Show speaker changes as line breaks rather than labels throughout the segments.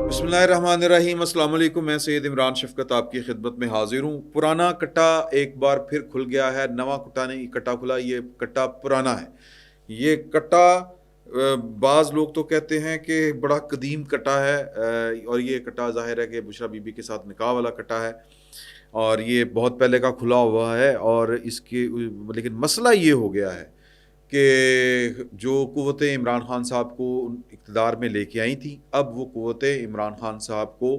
بسم اللہ الرحمن الرحیم۔ السلام علیکم، میں سید عمران شفقت آپ کی خدمت میں حاضر ہوں۔ پرانا کٹا ایک بار پھر کھل گیا ہے، نواں کٹا نہیں کٹا کھلا، یہ کٹا پرانا ہے۔ یہ کٹا بعض لوگ تو کہتے ہیں کہ بڑا قدیم کٹا ہے، اور یہ کٹا ظاہر ہے کہ بشرا بی بی کے ساتھ نکاح والا کٹا ہے، اور یہ بہت پہلے کا کھلا ہوا ہے۔ اور اس کے لیکن مسئلہ یہ ہو گیا ہے کہ جو قوتیں عمران خان صاحب کو اقتدار میں لے کے آئی تھیں، اب وہ قوتیں عمران خان صاحب کو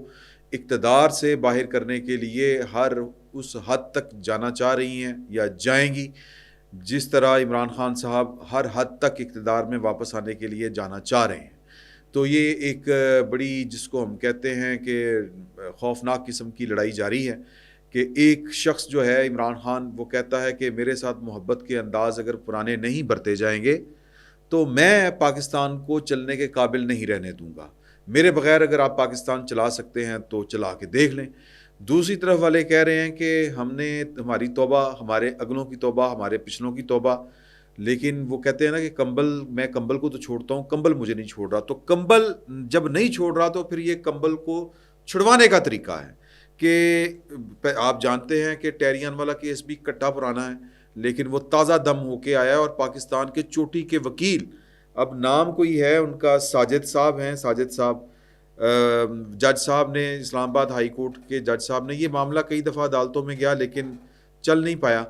اقتدار سے باہر کرنے کے لیے ہر اس حد تک جانا چاہ رہی ہیں یا جائیں گی جس طرح عمران خان صاحب ہر حد تک اقتدار میں واپس آنے کے لیے جانا چاہ رہے ہیں۔ تو یہ ایک بڑی، جس کو ہم کہتے ہیں کہ خوفناک قسم کی لڑائی جاری ہے کہ ایک شخص جو ہے عمران خان، وہ کہتا ہے کہ میرے ساتھ محبت کے انداز اگر پرانے نہیں برتے جائیں گے تو میں پاکستان کو چلنے کے قابل نہیں رہنے دوں گا، میرے بغیر اگر آپ پاکستان چلا سکتے ہیں تو چلا کے دیکھ لیں۔ دوسری طرف والے کہہ رہے ہیں کہ ہماری توبہ، ہمارے اگلوں کی توبہ، ہمارے پچھلوں کی توبہ، لیکن وہ کہتے ہیں نا کہ میں کمبل کو تو چھوڑتا ہوں، کمبل مجھے نہیں چھوڑ رہا۔ تو کمبل جب نہیں چھوڑ رہا تو پھر یہ کمبل کو چھڑوانے کا طریقہ ہے کہ آپ جانتے ہیں کہ ٹیریان والا کیس بھی کٹا پرانا ہے، لیکن وہ تازہ دم ہو کے آیا ہے، اور پاکستان کے چوٹی کے وکیل، اب نام کوئی ہے ان کا، ساجد صاحب ہیں، ساجد صاحب، جج صاحب نے، اسلام آباد ہائی کورٹ کے جج صاحب نے، یہ معاملہ کئی دفعہ عدالتوں میں گیا لیکن چل نہیں پایا۔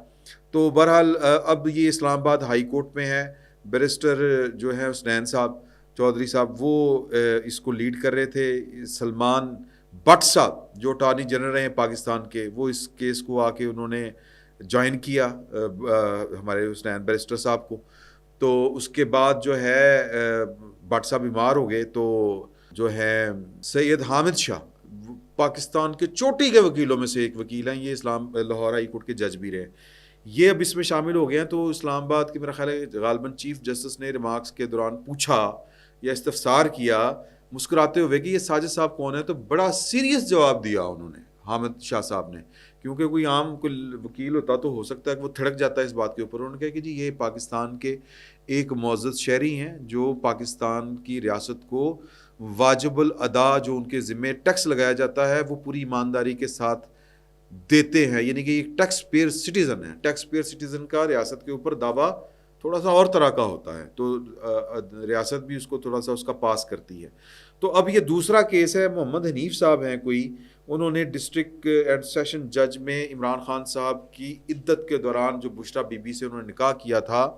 تو بہرحال اب یہ اسلام آباد ہائی کورٹ میں ہے۔ بیرسٹر جو ہے حسنین صاحب چودھری صاحب، وہ اس کو لیڈ کر رہے تھے۔ سلمان بٹ صاحب جو اٹارنی جنرل ہیں پاکستان کے، وہ اس کیس کو آ کے انہوں نے جوائن کیا ہمارے حسنین بیرسٹر صاحب کو۔ تو اس کے بعد جو ہے بٹ صاحب بیمار ہو گئے، تو جو ہے سید حامد شاہ، پاکستان کے چوٹی کے وکیلوں میں سے ایک وکیل ہیں، یہ لاہور ہائی کورٹ کے جج بھی رہے، یہ اب اس میں شامل ہو گئے ہیں۔ تو اسلام آباد کے میرا خیال ہے غالباً چیف جسٹس نے ریمارکس کے دوران پوچھا یا استفسار کیا مسکراتے ہوئے کہ یہ ساجد صاحب کون ہے، تو بڑا سیریس جواب دیا انہوں نے، حامد شاہ صاحب نے، کیونکہ کوئی عام کوئی وکیل ہوتا تو ہو سکتا ہے کہ وہ تھڑک جاتا ہے اس بات کے اوپر۔ انہوں نے کہا کہ جی یہ پاکستان کے ایک معزز شہری ہیں جو پاکستان کی ریاست کو واجب الادا جو ان کے ذمہ ٹیکس لگایا جاتا ہے وہ پوری ایمانداری کے ساتھ دیتے ہیں، یعنی کہ ایک ٹیکس پیئر سٹیزن ہے۔ ٹیکس پیئر سٹیزن کا ریاست کے اوپر دعویٰ تھوڑا سا اور طرح کا ہوتا ہے، تو ریاست بھی اس کو تھوڑا سا اس کا پاس کرتی ہے۔ تو اب یہ دوسرا کیس ہے، محمد حنیف صاحب ہیں کوئی، انہوں نے ڈسٹرکٹ اینڈ سیشن جج میں عمران خان صاحب کی عدت کے دوران جو بشرا بی بی سے انہوں نے نکاح کیا تھا،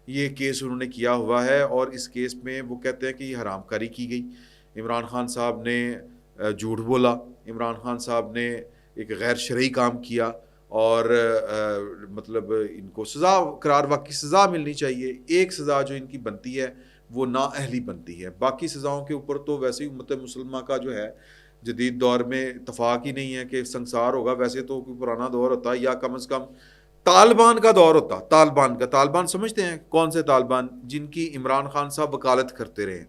یہ کیس انہوں نے کیا ہوا ہے، اور اس کیس میں وہ کہتے ہیں کہ یہ حرام کاری کی گئی۔ عمران خان صاحب نے جھوٹ بولا، عمران خان صاحب نے ایک غیر شرعی کام کیا، اور مطلب ان کو سزا قرار، واقعی سزا ملنی چاہیے۔ ایک سزا جو ان کی بنتی ہے وہ نااہلی بنتی ہے، باقی سزاؤں کے اوپر تو ویسے ہی امت مسلمہ کا جو ہے جدید دور میں اتفاق ہی نہیں ہے کہ سنسار ہوگا۔ ویسے تو کوئی پرانا دور ہوتا ہے، یا کم از کم طالبان کا دور ہوتا، طالبان سمجھتے ہیں کون سے طالبان، جن کی عمران خان صاحب وکالت کرتے رہے،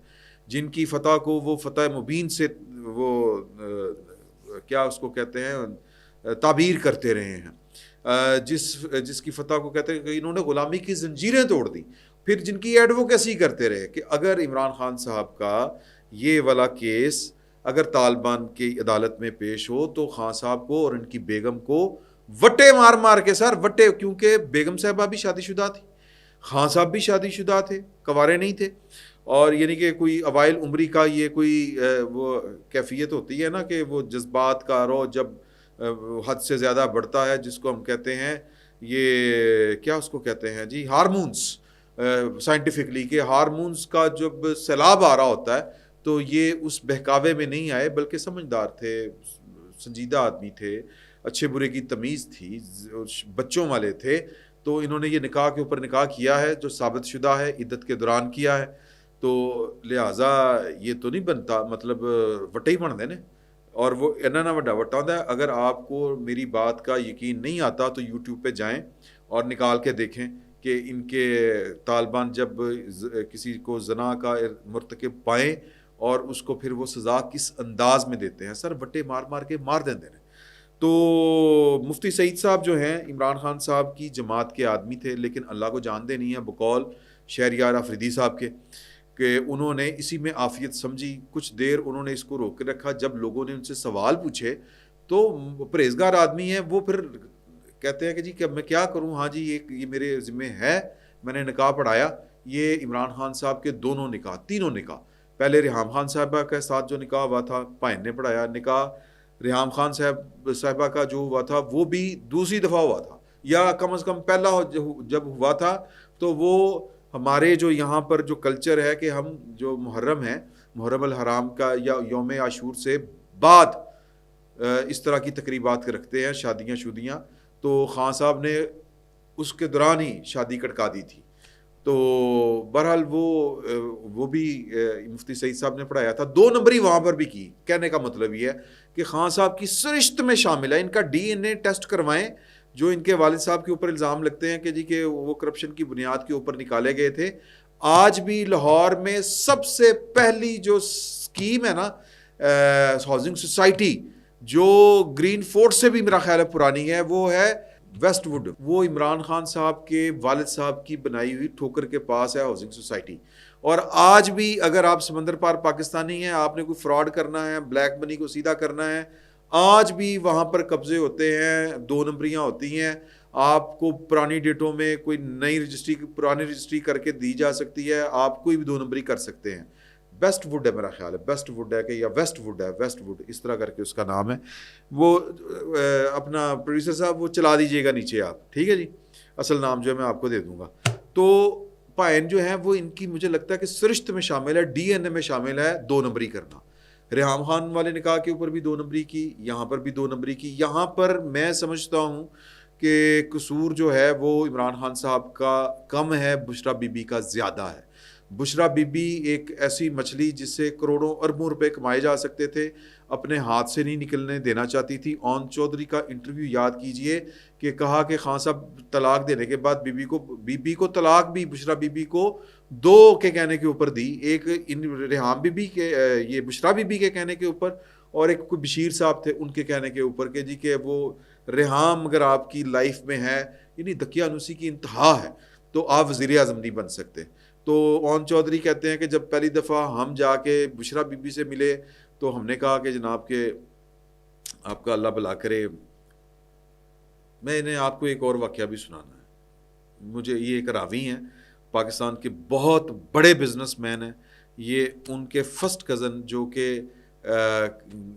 جن کی فتح کو وہ فتح مبین سے وہ کیا اس کو کہتے ہیں تعبیر کرتے رہے ہیں، جس کی فتح کو کہتے ہیں کہ انہوں نے غلامی کی زنجیریں توڑ دی، پھر جن کی ایڈوکیسی کرتے رہے کہ اگر عمران خان صاحب کا یہ والا کیس اگر طالبان کی عدالت میں پیش ہو تو خان صاحب کو اور ان کی بیگم کو وٹے مار مار کے، سر وٹے، کیونکہ بیگم صاحبہ بھی شادی شدہ تھی، خان صاحب بھی شادی شدہ تھے، کنوارے نہیں تھے، اور یعنی کہ کوئی اوائل عمری کا یہ کوئی وہ کیفیت ہوتی ہے نا کہ وہ جذبات کا رو جب حد سے زیادہ بڑھتا ہے، جس کو ہم کہتے ہیں یہ کیا اس کو کہتے ہیں جی ہارمونز، سائنٹیفکلی کہ ہارمونز کا جب سیلاب آ رہا ہوتا ہے تو یہ اس بہکاوے میں نہیں آئے، بلکہ سمجھدار تھے، سنجیدہ آدمی تھے، اچھے برے کی تمیز تھی، بچوں والے تھے، تو انہوں نے یہ نکاح کے اوپر نکاح کیا ہے جو ثابت شدہ ہے، عدت کے دوران کیا ہے، تو لہٰذا یہ تو نہیں بنتا، مطلب وٹے ہی بن دینے، اور وہ اینا وڈا وٹا ہوتا ہے۔ اگر آپ کو میری بات کا یقین نہیں آتا تو یوٹیوب پہ جائیں اور نکال کے دیکھیں کہ ان کے طالبان جب کسی کو زنا کا مرتکب پائیں اور اس کو پھر وہ سزا کس انداز میں دیتے ہیں، سر وٹے مار مار کے مار دیتے ہیں۔ تو مفتی سعید صاحب جو ہیں عمران خان صاحب کی جماعت کے آدمی تھے، لیکن اللہ کو جانتے نہیں ہیں، بقول شہریار آفریدی صاحب کے، کہ انہوں نے اسی میں عافیت سمجھی. کچھ دیر انہوں نے اس کو روک کے رکھا. جب لوگوں نے ان سے سوال پوچھے تو پرہیزگار آدمی ہیں وہ پھر کہتے ہیں کہ جی کہ میں کیا کروں, ہاں جی یہ میرے ذمہ ہے, میں نے نکاح پڑھایا. یہ عمران خان صاحب کے دونوں نکاح, تینوں نکاح, پہلے ریحام خان صاحبہ کے ساتھ جو نکاح ہوا تھا پائن نے پڑھایا. نکاح ریحام خان صاحبہ کا جو ہوا تھا وہ بھی دوسری دفعہ ہوا تھا, یا کم از کم پہلا جب ہوا تھا تو وہ ہمارے جو یہاں پر جو کلچر ہے کہ ہم جو محرم ہے, محرم الحرام کا یا یوم عاشور سے بعد اس طرح کی تقریبات رکھتے ہیں, شادیاں. تو خان صاحب نے اس کے دوران ہی شادی کڑکا دی تھی. تو بہرحال وہ بھی مفتی سعید صاحب نے پڑھایا تھا. 2 نمبری وہاں پر بھی کی. کہنے کا مطلب یہ ہے کہ خان صاحب کی سرشت میں شامل ہے. ان کا ڈی این اے ٹیسٹ کروائیں. جو ان کے والد صاحب کے اوپر الزام لگتے ہیں کہ جی کہ وہ کرپشن کی بنیاد کے اوپر نکالے گئے تھے, آج بھی لاہور میں سب سے پہلی جو اسکیم ہے نا ہاؤسنگ سوسائٹی, جو گرین فورٹ سے بھی میرا خیال ہے پرانی ہے, وہ ہے ویسٹ ووڈ. وہ عمران خان صاحب کے والد صاحب کی بنائی ہوئی ٹھوکر کے پاس ہے ہاؤسنگ سوسائٹی. اور آج بھی اگر آپ سمندر پار پاکستانی ہیں, آپ نے کوئی فراڈ کرنا ہے, بلیک منی کو سیدھا کرنا ہے, آج بھی وہاں پر قبضے ہوتے ہیں, 2 نمبریاں ہوتی ہیں. آپ کو پرانی ڈیٹوں میں کوئی نئی رجسٹری پرانی رجسٹری کر کے دی جا سکتی ہے, آپ کوئی بھی 2 نمبری کر سکتے ہیں. بیسٹ ووڈ ہے میرا خیال ہے, بیسٹ ووڈ ہے کہ یا ویسٹ ووڈ ہے, ویسٹ ووڈ اس طرح کر کے اس کا نام ہے. وہ اپنا پروڈیوسر صاحب وہ چلا دیجیے گا نیچے آپ, ٹھیک ہے جی, اصل نام جو ہے میں آپ کو دے دوں گا. تو پائن جو ہیں وہ ان کی مجھے لگتا ہے کہ سرشت میں شامل ہے, ڈی این اے میں شامل ہے 2 نمبری کرنا. ریحام خان والے نکاح کے اوپر بھی 2 نمبری کی, یہاں پر بھی 2 نمبری کی. یہاں پر میں سمجھتا ہوں کہ قصور جو ہے وہ عمران خان صاحب کا کم ہے, بشرا بی بی کا زیادہ ہے. بشرا بی بی ایک ایسی مچھلی جس سے کروڑوں اربوں روپے کمائے جا سکتے تھے, اپنے ہاتھ سے نہیں نکلنے دینا چاہتی تھی. اون چودھری کا انٹرویو یاد کیجئے کہ کہا کہ خان صاحب طلاق دینے کے بعد بی بی کو طلاق بھی بشرا بی بی کو 2 کے کہنے کے اوپر دی, ایک ریحام بی بی کے یہ بشرا بی بی کے کہنے کے اوپر, اور ایک کوئی بشیر صاحب تھے ان کے کہنے کے اوپر کہ جی کہ وہ ریحام اگر آپ کی لائف میں ہے, یعنی دقیانوسی کی انتہا ہے, تو آپ وزیر اعظم نہیں بن سکتے. تو اون چودھری کہتے ہیں کہ جب پہلی دفعہ ہم جا کے بشرا بی بی سے ملے تو ہم نے کہا کہ جناب کہ آپ کا اللہ بھلا کرے, میں نے آپ کو ایک اور واقعہ بھی سنانا ہے. مجھے یہ ایک راوی ہیں پاکستان کے بہت بڑے بزنس مین ہیں, یہ ان کے فرسٹ کزن جو کہ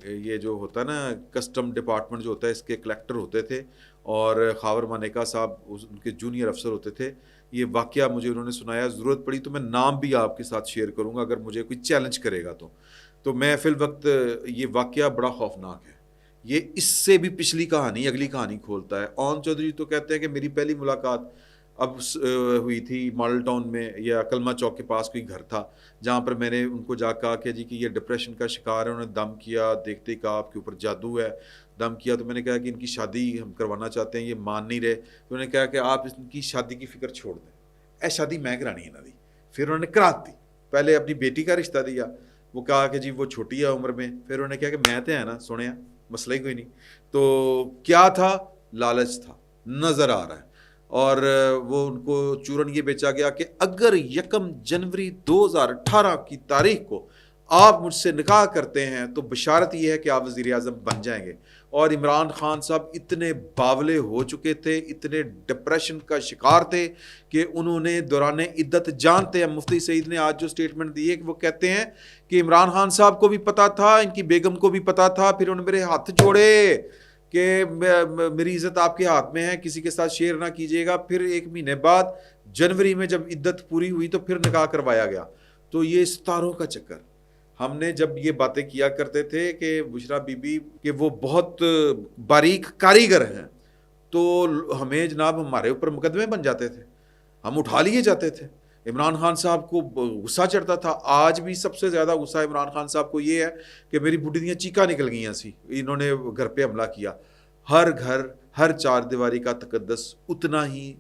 یہ جو ہوتا ہے نا کسٹم ڈپارٹمنٹ جو ہوتا ہے اس کے کلیکٹر ہوتے تھے, اور خاور مانیکا صاحب ان کے جونیئر افسر ہوتے تھے. یہ واقعہ مجھے انہوں نے سنایا, ضرورت پڑی تو میں نام بھی آپ کے ساتھ شیئر کروں گا اگر مجھے کوئی چیلنج کرے گا تو میں فی الوقت یہ واقعہ بڑا خوفناک ہے. یہ اس سے بھی پچھلی کہانی اگلی کہانی کھولتا ہے. اون چودھری تو کہتے ہیں کہ میری پہلی ملاقات اب ہوئی تھی ماڈل ٹاؤن میں, یا کلمہ چوک کے پاس کوئی گھر تھا جہاں پر میں نے ان کو جا کہا کہ جی کہ یہ ڈپریشن کا شکار ہے. انہوں نے دم کیا, دیکھتے ہی کہا آپ کے اوپر جادو ہے, دم کیا. تو میں نے کہا کہ ان کی شادی ہم کروانا چاہتے ہیں, یہ مان نہیں رہے. تو انہوں نے کہا کہ آپ ان کی شادی کی فکر چھوڑ دیں, شادی میں کرانی ہے نا دی. پھر انہوں نے کرا دی, پہلے اپنی بیٹی کا رشتہ دیا, وہ کہا کہ جی وہ چھوٹی ہے عمر میں. پھر انہوں نے کہا کہ میں تو ہے نا, سنیا مسئلہ ہی کوئی نہیں. تو کیا تھا, لالچ تھا, نظر آ رہا ہے. اور وہ ان کو چورن یہ بیچا گیا کہ اگر 1 جنوری 2018 کی تاریخ کو آپ مجھ سے نکاح کرتے ہیں تو بشارت یہ ہے کہ آپ وزیر اعظم بن جائیں گے. اور عمران خان صاحب اتنے باولے ہو چکے تھے, اتنے ڈپریشن کا شکار تھے کہ انہوں نے دوران عدت جانتے ہیں. مفتی سعید نے آج جو سٹیٹمنٹ دی ہے کہ وہ کہتے ہیں کہ عمران خان صاحب کو بھی پتا تھا, ان کی بیگم کو بھی پتا تھا. پھر انہوں نے میرے ہاتھ جوڑے کہ میری عزت آپ کے ہاتھ میں ہے, کسی کے ساتھ شیئر نہ کیجیے گا. پھر 1 مہینے بعد جنوری میں جب عدت پوری ہوئی تو پھر نکاح کروایا گیا. تو یہ ستاروں کا چکر. ہم نے جب یہ باتیں کیا کرتے تھے کہ بشرا بی بی کہ وہ بہت باریک کاریگر ہیں, تو ہمیں جناب ہمارے اوپر مقدمے بن جاتے تھے, ہم اٹھا لیے جاتے تھے. عمران خان صاحب کو غصہ چڑھتا تھا. آج بھی سب سے زیادہ غصہ عمران خان صاحب کو یہ ہے کہ میری بڈھی دیاں چیکاں نکل گئیاں سی, انہوں نے گھر پہ حملہ کیا. ہر گھر, ہر 4 دیواری کا تقدس اتنا ہی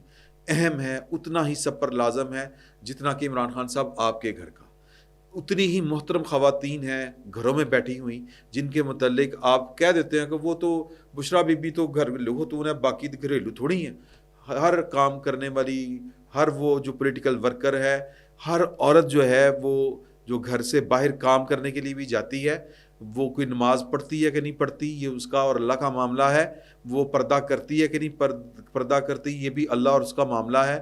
اہم ہے, اتنا ہی سب پر لازم ہے جتنا کہ عمران خان صاحب آپ کے گھر کا. اتنی ہی محترم خواتین ہیں گھروں میں بیٹھی ہوئی جن کے متعلق آپ کہہ دیتے ہیں کہ وہ تو بشرا بی بی تو گھریلو خاتون ہے, باقی گھریلو تھوڑی ہیں. ہر کام کرنے والی, ہر وہ جو پولیٹیکل ورکر ہے ہر عورت جو ہے وہ جو گھر سے باہر کام کرنے کے لیے بھی جاتی ہے وہ کوئی نماز پڑھتی ہے کہ نہیں پڑھتی یہ اس کا اور اللہ کا معاملہ ہے، وہ پردہ کرتی ہے کہ نہیں پردہ کرتی یہ بھی اللہ اور اس کا معاملہ ہے۔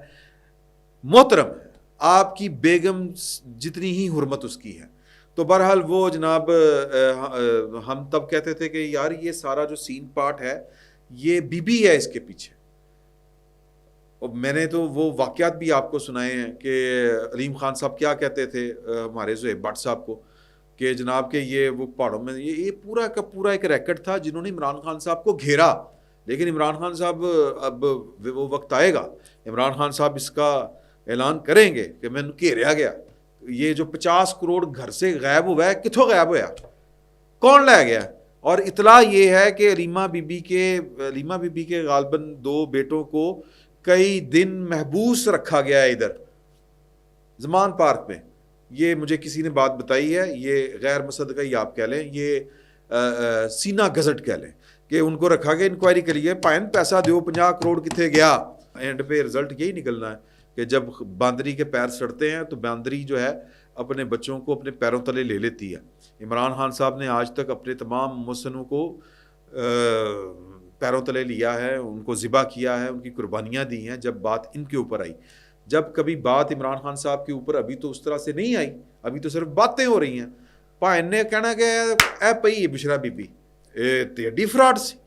محترم ہے آپ کی بیگم جتنی ہی حرمت اس کی ہے۔ تو بہرحال وہ جناب ہم تب کہتے تھے کہ یار یہ سارا جو سین پارٹ ہے یہ بی بی ہے اس کے پیچھے۔ اور میں نے تو وہ واقعات بھی آپ کو سنائے ہیں کہ علیم خان صاحب کیا کہتے تھے ہمارے زہیب بٹ صاحب کو کہ جناب کہ یہ وہ پہاڑوں میں یہ پورا کا پورا ایک ریکٹ تھا جنہوں نے عمران خان صاحب کو گھیرا، لیکن عمران خان صاحب اب وہ وقت آئے گا، عمران خان صاحب اس کا اعلان کریں گے کہ میں گھیریا گیا۔ یہ جو 50 کروڑ گھر سے غائب ہوا ہے کتوں غائب ہوا، کون لے گیا؟ اور اطلاع یہ ہے کہ علیمہ بی بی کے غالباً 2 بیٹوں کو کئی دن محبوس رکھا گیا ہے ادھر زمان پارک میں۔ یہ مجھے کسی نے بات بتائی ہے، یہ غیر مصدقہ ہی آپ کہہ لیں، یہ سینہ گزٹ کہہ لیں کہ ان کو رکھا گیا، انکوائری کریے، پائن پیسہ دیو 50 کروڑ کتنے گیا۔ اینڈ پہ رزلٹ یہی نکلنا ہے کہ جب باندری کے پیر سڑتے ہیں تو باندری جو ہے اپنے بچوں کو اپنے پیروں تلے لے لیتی ہے۔ عمران خان صاحب نے آج تک اپنے تمام محسنوں کو پیروں تلے لیا ہے، ان کو ذبح کیا ہے، ان کی قربانیاں دی ہیں۔ جب بات ان کے اوپر آئی، جب کبھی بات عمران خان صاحب کے اوپر ابھی تو اس طرح سے نہیں آئی، ابھی تو صرف باتیں ہو رہی ہیں، پائن نے کہنا کہ اے پئی بشرا بی بی تیڈی فراڈ سی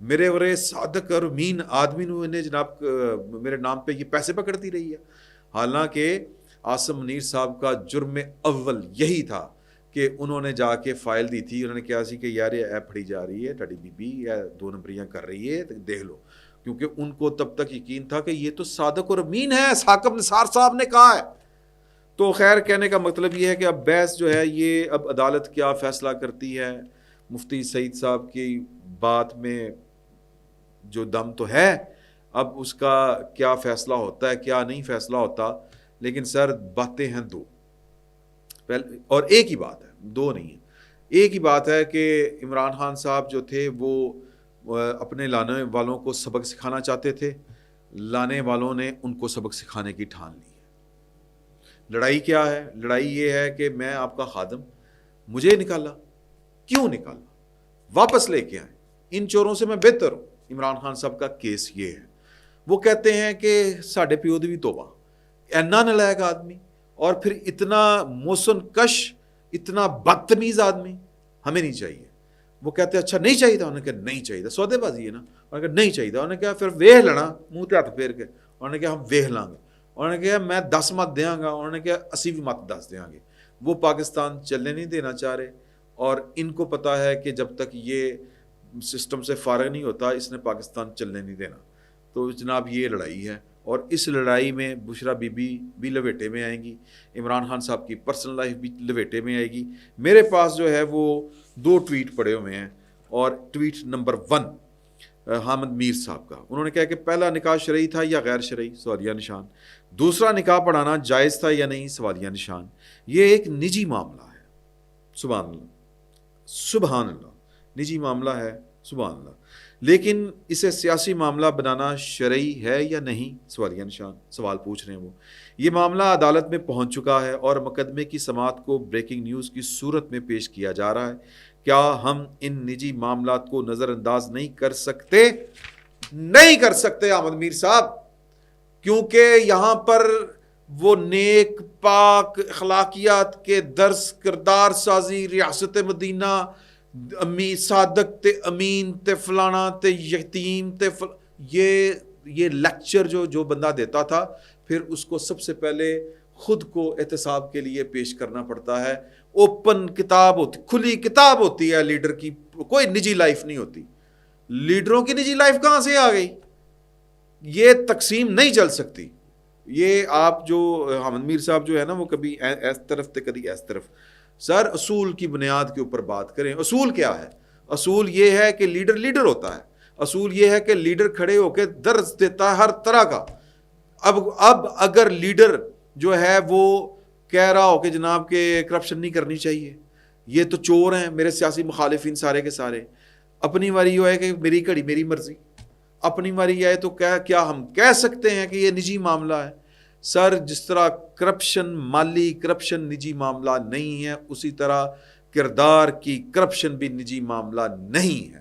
میرے ورے صادق اور امین آدمی نو انہیں جناب میرے نام پہ یہ پیسے پکڑتی رہی ہے۔ حالانکہ عاصم منیر صاحب کا جرم اول یہی تھا کہ انہوں نے جا کے فائل دی تھی، انہوں نے کہا سی کہ یار یہ ایپ پھڑی جا رہی ہے ٹاڈی بی بی یا 2 نمبریاں کر رہی ہے دیکھ لو، کیونکہ ان کو تب تک یقین تھا کہ یہ تو صادق اور امین ہے، ثاقب نثار صاحب نے کہا ہے۔ تو خیر کہنے کا مطلب یہ ہے کہ اب بحث جو ہے یہ اب عدالت کیا فیصلہ کرتی ہے، مفتی سعید صاحب کی بات میں جو دم تو ہے، اب اس کا کیا فیصلہ ہوتا ہے کیا نہیں فیصلہ ہوتا، لیکن سر باتیں ہیں 2 اور ایک ہی بات ہے، 2 نہیں ہے، ایک ہی بات ہے کہ عمران خان صاحب جو تھے وہ اپنے لانے والوں کو سبق سکھانا چاہتے تھے، لانے والوں نے ان کو سبق سکھانے کی ٹھان لی ہے۔ لڑائی کیا ہے؟ لڑائی یہ ہے کہ میں آپ کا خادم، مجھے نکالا، کیوں نکالا؟ واپس لے کے آئیں، ان چوروں سے میں بہتر ہوں۔ عمران خان صاحب کا کیس یہ ہے، وہ کہتے ہیں کہ ساڈے پیو دی بھی توبہ، اینا نالائق آدمی اور پھر اتنا موسن کش، اتنا بدتمیز آدمی ہمیں نہیں چاہیے۔ وہ کہتے ہیں اچھا نہیں چاہیے تھا، انہوں نے کہا نہیں چاہیے تھا، سودے بازی ہے نا، انہوں نے کہا نہیں چاہیے تھا، انہوں نے کہا پھر ویہ لینا منہ تے ہاتھ پھیر کے، انہوں نے کہا ہم ویہ لیں گے، انہوں نے کہا میں 10 مت دیاں گا، انہوں نے کہا 80 بھی مت 10 دیاں گے۔ وہ پاکستان چلنے نہیں دینا چاہ رہے، اور ان کو پتہ ہے کہ جب تک یہ سسٹم سے فارغ نہیں ہوتا اس نے پاکستان چلنے نہیں دینا۔ تو جناب یہ لڑائی ہے، اور اس لڑائی میں بشرا بی بی بھی لویٹے میں آئیں گی، عمران خان صاحب کی پرسنل لائف بھی لویٹے میں آئے گی۔ میرے پاس جو ہے وہ 2 ٹویٹ پڑے ہوئے ہیں، اور ٹویٹ نمبر 1 حامد میر صاحب کا، انہوں نے کہا کہ پہلا نکاح شرعی تھا یا غیر شرعی، سوالیہ نشان، دوسرا نکاح پڑھانا جائز تھا یا نہیں، سوالیہ نشان، یہ ایک نجی معاملہ ہے، سبحان اللہ سبحان اللہ، نجی معاملہ ہے، سبحان اللہ، لیکن اسے سیاسی معاملہ بنانا شرعی ہے یا نہیں، سوالیہ نشان، سوال پوچھ رہے ہیں وہ۔ یہ معاملہ عدالت میں پہنچ چکا ہے اور مقدمے کی سماعت کو بریکنگ نیوز کی صورت میں پیش کیا جا رہا ہے۔ کیا ہم ان نجی معاملات کو نظر انداز نہیں کر سکتے؟ نہیں کر سکتے احمد میر صاحب، کیونکہ یہاں پر وہ نیک پاک اخلاقیات کے درس، کردار سازی، ریاست مدینہ، امی صادق تے امین تے فلانا تے یتیم تے یہ لیکچر جو بندہ دیتا تھا، پھر اس کو سب سے پہلے خود کو احتساب کے لیے پیش کرنا پڑتا ہے۔ اوپن کتاب ہوتی، کھلی کتاب ہوتی ہے لیڈر کی، کوئی نجی لائف نہیں ہوتی۔ لیڈروں کی نجی لائف کہاں سے آ گئی؟ یہ تقسیم نہیں چل سکتی۔ یہ آپ جو حامد میر صاحب جو ہے نا، وہ کبھی اس طرف تے کبھی اس طرف۔ سر اصول کی بنیاد کے اوپر بات کریں۔ اصول کیا ہے؟ اصول یہ ہے کہ لیڈر ہوتا ہے، اصول یہ ہے کہ لیڈر کھڑے ہو کے درس دیتا ہے ہر طرح کا۔ اب اگر لیڈر جو ہے وہ کہہ رہا ہو کہ جناب کہ کرپشن نہیں کرنی چاہیے، یہ تو چور ہیں میرے سیاسی مخالفین سارے کے سارے، اپنی باری یہ ہے کہ میری گھڑی میری مرضی، اپنی باری آئے تو کیا ہم کہہ سکتے ہیں کہ یہ نجی معاملہ ہے؟ سر جس طرح کرپشن مالی کرپشن نجی معاملہ نہیں ہے، اسی طرح کردار کی کرپشن بھی نجی معاملہ نہیں ہے۔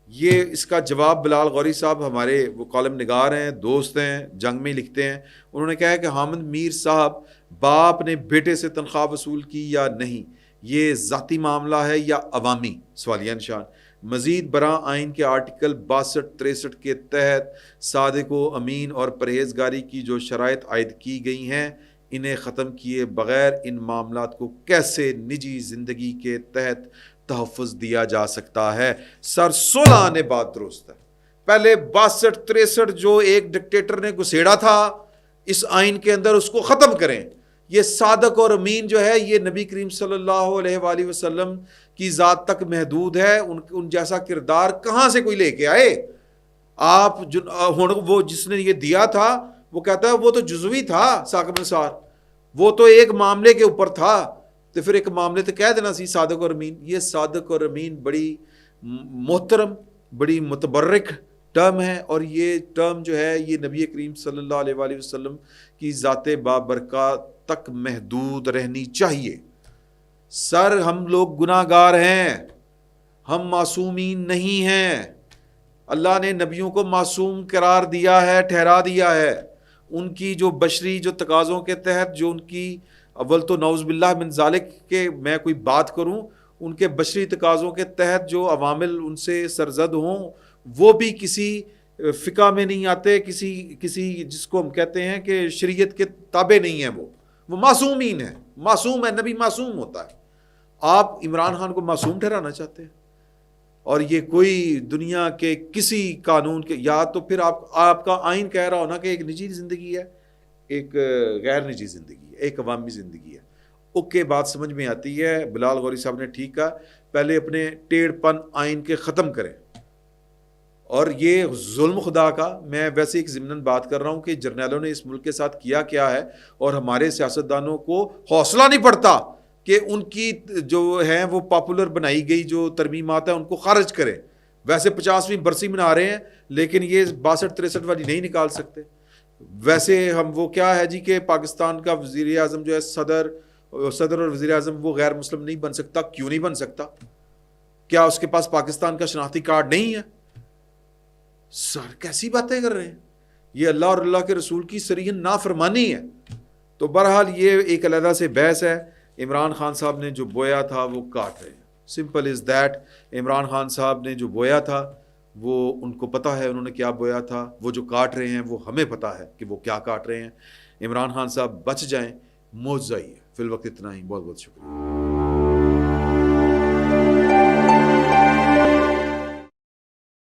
یہ اس کا جواب بلال غوری صاحب ہمارے وہ کالم نگار ہیں، دوست ہیں، جنگ میں لکھتے ہیں، انہوں نے کہا ہے کہ حامد میر صاحب باپ نے بیٹے سے تنخواہ وصول کی یا نہیں، یہ ذاتی معاملہ ہے یا عوامی، سوالیہ نشان۔ مزید برآں آئین کے آرٹیکل 62-63 کے تحت صادق و امین اور پرہیزگاری کی جو شرائط عائد کی گئی ہیں، انہیں ختم کیے بغیر ان معاملات کو کیسے نجی زندگی کے تحت تحفظ دیا جا سکتا ہے؟ سر 16 آنے بات درست ہے۔ پہلے 62-63 جو ایک ڈکٹیٹر نے گھسیڑا تھا اس آئین کے اندر، اس کو ختم کریں۔ یہ صادق اور امین جو ہے یہ نبی کریم صلی اللہ علیہ وآلہ وسلم کی ذات تک محدود ہے، ان جیسا کردار کہاں سے کوئی لے کے آئے؟ آپ وہ جس نے یہ دیا تھا وہ کہتا ہے وہ تو جزوی تھا ثاقب نثار، وہ تو ایک معاملے کے اوپر تھا، تو پھر ایک معاملے تو کہہ دینا سی صادق اور امین۔ یہ صادق اور امین بڑی محترم بڑی متبرک ٹرم ہے، اور یہ ٹرم جو ہے یہ نبی کریم صلی اللہ علیہ وآلہ وسلم کی ذات بابرکات تک محدود رہنی چاہیے۔ سر ہم لوگ گناہ گار ہیں، ہم معصومین نہیں ہیں۔ اللہ نے نبیوں کو معصوم قرار دیا ہے، ٹھہرا دیا ہے۔ ان کی جو بشری جو تقاضوں کے تحت جو ان کی اول تو نعوذ باللہ من ذالک کہ میں کوئی بات کروں، ان کے بشری تقاضوں کے تحت جو عوامل ان سے سرزد ہوں وہ بھی کسی فقہ میں نہیں آتے، کسی جس کو ہم کہتے ہیں کہ شریعت کے تابع نہیں ہیں، وہ معصومین ہیں۔ معصوم ہے، نبی معصوم ہوتا ہے۔ آپ عمران خان کو معصوم ٹھہرانا چاہتے ہیں، اور یہ کوئی دنیا کے کسی قانون کے، یا تو پھر آپ کا آئین کہہ رہا ہونا کہ ایک نجی زندگی ہے، ایک غیر نجی زندگی ہے، ایک عوامی زندگی ہے۔ اوکے بات سمجھ میں آتی ہے، بلال غوری صاحب نے ٹھیک کہا، پہلے اپنے ٹیڑھ پن آئین کے ختم کریں۔ اور یہ ظلم خدا کا، میں ویسے ایک ضمناً بات کر رہا ہوں کہ جرنیلوں نے اس ملک کے ساتھ کیا ہے، اور ہمارے سیاستدانوں کو حوصلہ نہیں پڑتا کہ ان کی جو ہیں وہ پاپولر بنائی گئی جو ترمیمات ہیں ان کو خارج کریں۔ ویسے 50ویں برسی منا رہے ہیں لیکن یہ 62-63 والی نہیں نکال سکتے۔ ویسے ہم وہ کیا ہے جی کہ پاکستان کا وزیر اعظم جو ہے صدر اور وزیر اعظم وہ غیر مسلم نہیں بن سکتا۔ کیوں نہیں بن سکتا؟ کیا اس کے پاس پاکستان کا شناختی کارڈ نہیں ہے؟ سر کیسی باتیں کر رہے ہیں؟ یہ اللہ اور اللہ کے رسول کی صریحاً نافرمانی ہے۔ تو بہرحال یہ ایک علیحدہ سے بحث ہے۔ عمران خان صاحب نے جو بویا تھا وہ کاٹ رہے ہیں، simple is that. Imran Khan صاحب نے جو بویا تھا وہ ان کو پتہ ہے انہوں نے کیا بویا تھا، وہ جو کاٹ رہے ہیں وہ ہمیں پتہ ہے کہ وہ کیا کاٹ رہے ہیں۔ عمران خان صاحب بچ جائیں، معجزہ ہی ہے۔ فی الوقت اتنا ہی، بہت بہت شکریہ۔